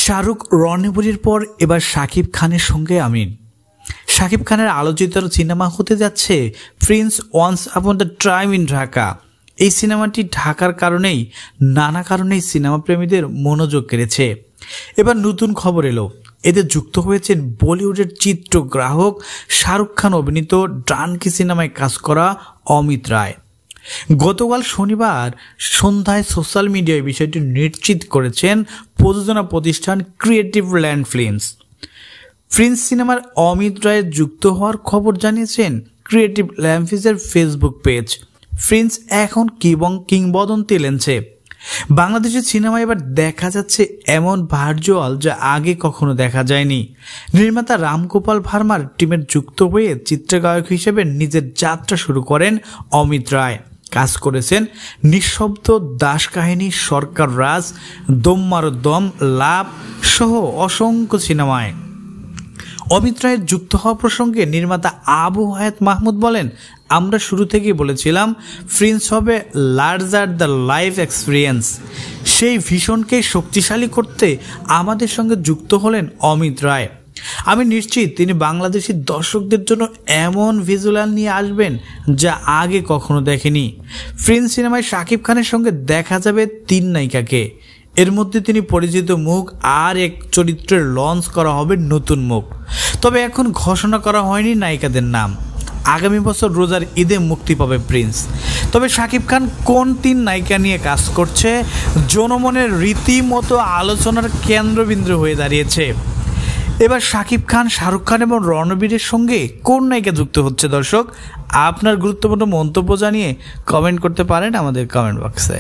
শাহরুখ রণবীরের পর এবার শাকিব খানের সঙ্গে আমিন। শাকিব খানের আলোচিত সিনেমা হতে যাচ্ছে prince once upon the time in Dhaka. এই সিনেমাটি ঢাকার কারণেই নানা কারণেই সিনেমা প্রেমীদের মনোযোগ কেড়েছে। এবার নতুন খবর এলো, এতে যুক্ত হয়েছেন বলিউডের চিত্রগ্রাহক শাহরুখ খান অভিনীত ডানকি সিনেমায় কাজ করা অমিত রায়। গতকাল শনিবার সন্ধ্যায় সোশ্যাল মিডিয়ায় বিষয়টি নিশ্চিত করেছেন প্রযোজনা প্রতিষ্ঠান ক্রিয়েটিভ ল্যান্ড ফিল্মস। প্রিন্স সিনেমার অমিত রায়ের যুক্ত হওয়ার খবর জানিয়েছেন ক্রিয়েটিভ ল্যান্ড ফিল্মসের ফেসবুক পেজ। প্রিন্স এখন কিংবদন্তি লেনছে। বাংলাদেশের সিনেমায় এবার দেখা যাচ্ছে এমন ভার্চুয়াল যা আগে কখনো দেখা যায়নি। নির্মাতা রামগোপাল ভার্মার টিমের যুক্ত হয়ে চিত্রগায়ক হিসেবে নিজের যাত্রা শুরু করেন অমিত রায়। কাজ করেছেন নিঃশব্দ, দাস কাহিনী, সরকার রাজ, দম মারো দম, লাভ সহ অসংখ্য সিনেমায়। অমিত রায়ের যুক্ত হওয়া প্রসঙ্গে নির্মাতা আবু হায়াত মাহমুদ বলেন, আমরা শুরু থেকেই বলেছিলাম প্রিন্স হবে লার্জার দ্য লাইফ এক্সপিরিয়েন্স। সেই ভিশনকে শক্তিশালী করতে আমাদের সঙ্গে যুক্ত হলেন অমিত রায়। আমি নিশ্চিত তিনি বাংলাদেশি দর্শকদের জন্য এমন ভিজুয়াল নিয়ে আসবেন যা আগে কখনো দেখেনি। প্রিন্স সিনেমায় শাকিব খানের সঙ্গে দেখা যাবে 3 নায়িকাকে। এর মধ্যে তিনি পরিচিত মুখ আর এক চরিত্রের লঞ্চ করা হবে নতুন মুখ। তবে এখন ঘোষণা করা হয়নি নায়িকাদের নাম। আগামী বছর রোজার ঈদে মুক্তি পাবে প্রিন্স। তবে শাকিব খান কোন 3 নায়িকা নিয়ে কাজ করছে জনমনের রীতিমতো আলোচনার কেন্দ্রবিন্দু হয়ে দাঁড়িয়েছে। এবার শাকিব খান, শাহরুখ খান এবং রণবীরের সঙ্গে কোন নায়িকা যুক্ত হচ্ছে? দর্শক, আপনার গুরুত্বপূর্ণ মন্তব্য জানিয়ে কমেন্ট করতে পারেন আমাদের কমেন্ট বক্সে।